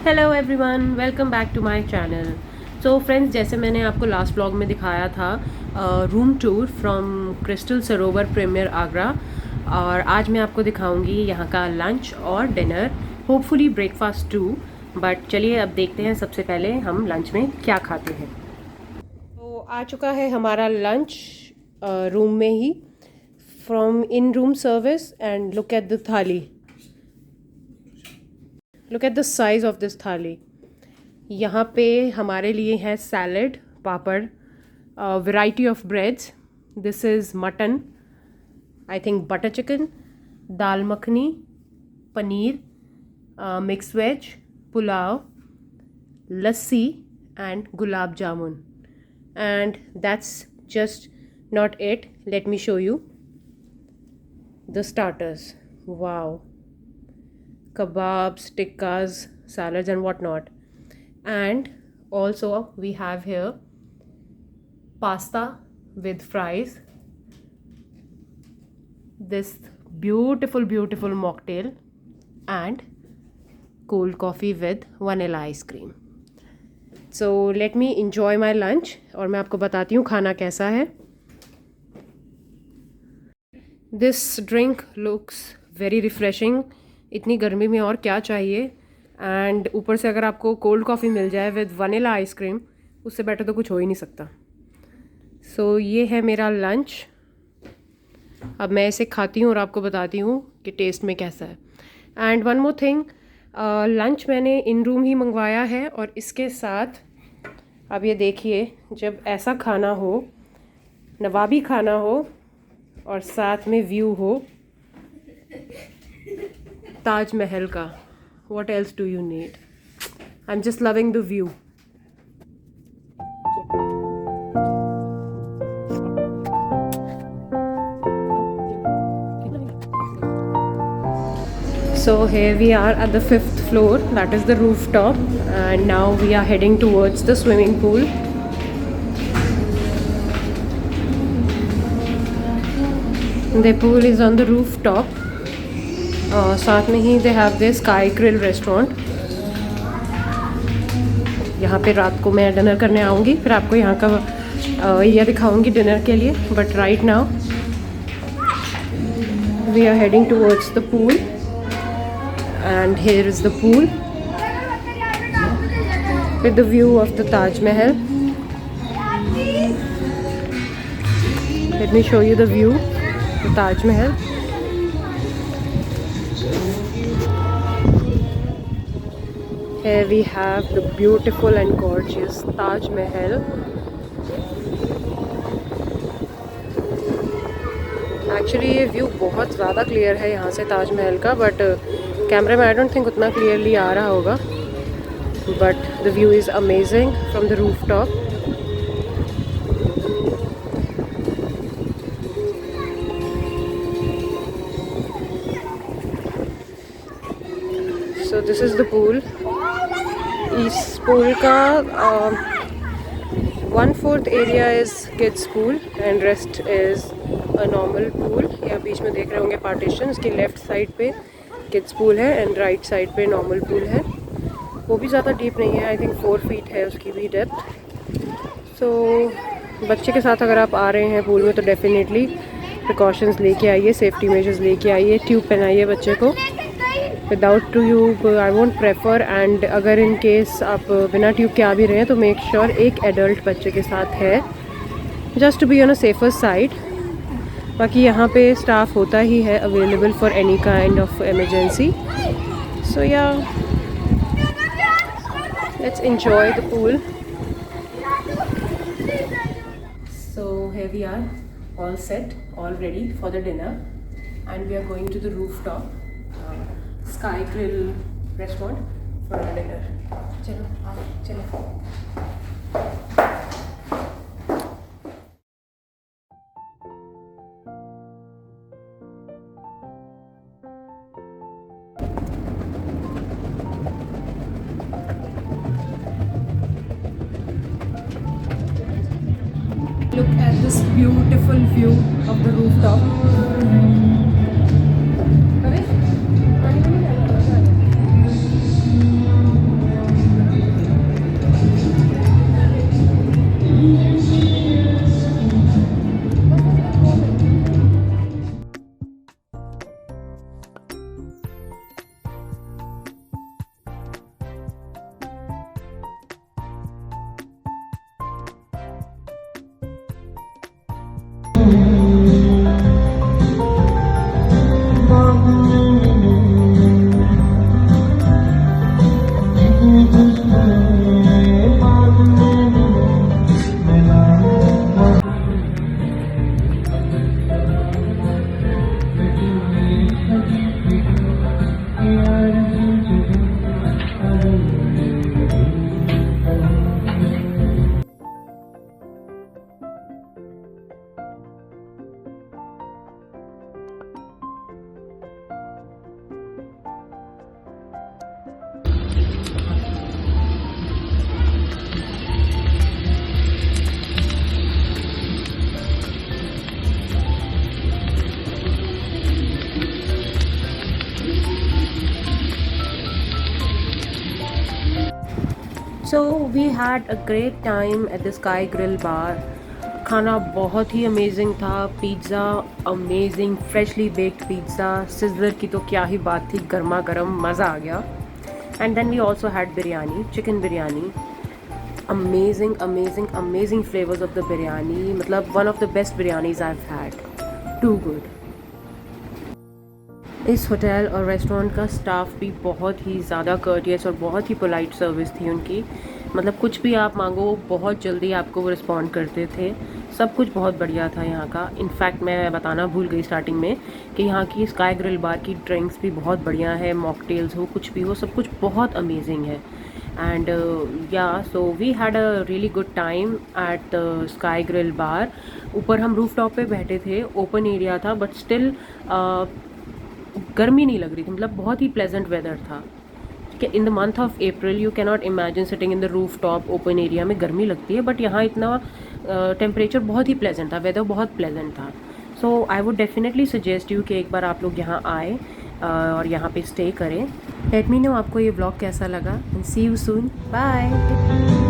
Hello everyone, welcome back to my channel. So friends, जैसे मैंने आपको लास्ट ब्लॉग में दिखाया था room tour from Crystal Sarovar Premiere Agra, और आज मैं आपको दिखाऊंगी यहाँ का लंच और dinner, hopefully breakfast too. But चलिए अब देखते हैं सबसे पहले हम लंच में क्या खाते हैं। तो आ चुका है हमारा लंच रूम में ही, from in room service. And look at the thali, look at the size of this thali. यहाँ पे हमारे लिए है salad, papad, variety of breads. This is mutton, I think butter chicken, dal makhani, paneer, mix veg, pulao, lassi and gulab jamun. And that's just not it, let me show you the starters. Wow, kebabs, tikkas, salads and whatnot. And also we have here pasta with fries, this beautiful mocktail, and cold coffee with vanilla ice cream. So let me enjoy my lunch और मैं आपको बताती हूँ खाना कैसा है। This drink looks very refreshing, इतनी गर्मी में और क्या चाहिए। एंड ऊपर से अगर आपको कोल्ड कॉफ़ी मिल जाए विद वनीला आइसक्रीम, उससे बेटर तो कुछ हो ही नहीं सकता। सो ये है मेरा लंच। अब मैं इसे खाती हूँ और आपको बताती हूँ कि टेस्ट में कैसा है। And one more thing, lunch मैंने इन रूम ही मंगवाया है, और इसके साथ अब ये देखिए, जब ऐसा खाना हो, नवाबी खाना हो और साथ में व्यू हो ताजमहल का, what else do you need? I'm just loving the view. So here we are at the 5th floor, that is the rooftop, and now we are heading towards the swimming pool. The pool is on the rooftop. साथ में ही they have this Sky Grill restaurant. यहाँ पे रात को मैं dinner करने आऊँगी, फिर आपको यहाँ का एरिया दिखाऊँगी डिनर के लिए। But right now we are heading towards the pool, and here is the pool with the view of the Taj Mahal. Let me show you the view, the Taj Mahal. Here we have the beautiful and gorgeous Taj Mahal. Actually ये view बहुत ज़्यादा clear है यहाँ से ताजमहल का, but कैमरे में I don't think उतना क्लियरली आ रहा होगा। But the view is amazing from the roof top. So this is the pool. इस पूल का 1/4 area is kids pool and rest is a normal pool. यहाँ बीच में देख रहे होंगे पार्टीशन, उसकी लेफ़्ट साइड पे किड्स पूल है एंड राइट साइड पे नॉर्मल पूल है। वो भी ज़्यादा डीप नहीं है, आई थिंक 4 फीट है उसकी भी डेप्थ। सो बच्चे के साथ अगर आप आ रहे हैं पूल में तो डेफिनेटली प्रिकॉशंस लेके आइए, सेफ्टी मेजर्स लेके आइए, ट्यूब पहनाइए बच्चे को। Without tube I won't prefer, and अगर इन केस आप बिना ट्यूब के आ भी रहे हैं तो मेक श्योर एक एडल्ट बच्चे के साथ है, just to be on a safer side. बाकी यहाँ पे स्टाफ होता ही है available for any kind of emergency. So yeah let's enjoy the pool. So here we are, all set, all ready for the dinner, and we are going to the rooftop Sky Grill restaurant for dinner. चलो आओ, चलो। Look at this beautiful view of the rooftop. So we had a great time at the Sky Grill bar. खाना बहुत ही amazing था। Pizza amazing, freshly baked pizza, sizzler की तो क्या ही बात थी, गर्मा गर्म, मज़ा आ गया। And then we also had biryani, chicken biryani. Amazing amazing amazing flavours of the biryani, मतलब one of the best biryanis I have had, too good. इस होटल और रेस्टोरेंट का स्टाफ भी बहुत ही ज़्यादा कर्टियस और बहुत ही पोलाइट सर्विस थी उनकी। मतलब कुछ भी आप मांगो बहुत जल्दी आपको वो रिस्पॉन्ड करते थे। सब कुछ बहुत बढ़िया था यहाँ का। इनफैक्ट मैं बताना भूल गई स्टार्टिंग में कि यहाँ की स्काई ग्रिल बार की ड्रिंक्स भी बहुत बढ़िया है। मॉकटेल्स हो, कुछ भी हो, सब कुछ बहुत अमेजिंग है। And yeah so we had a really good time at the Sky Grill bar. ऊपर हम रूफ टॉप पे बैठे थे, ओपन एरिया था, बट स्टिल गर्मी नहीं लग रही थी, मतलब बहुत ही प्लेजेंट वेदर था। ठीक है, in the month of April you cannot imagine sitting in the rooftop open area में, गर्मी लगती है, बट यहाँ इतना टेम्परेचर बहुत ही प्लेजेंट था, वेदर बहुत प्लेजेंट था। So I would definitely suggest you कि एक बार आप लोग यहाँ आए और यहाँ पे स्टे करें। लेट मी नो आपको ये ब्लॉग कैसा लगा and see you soon, bye.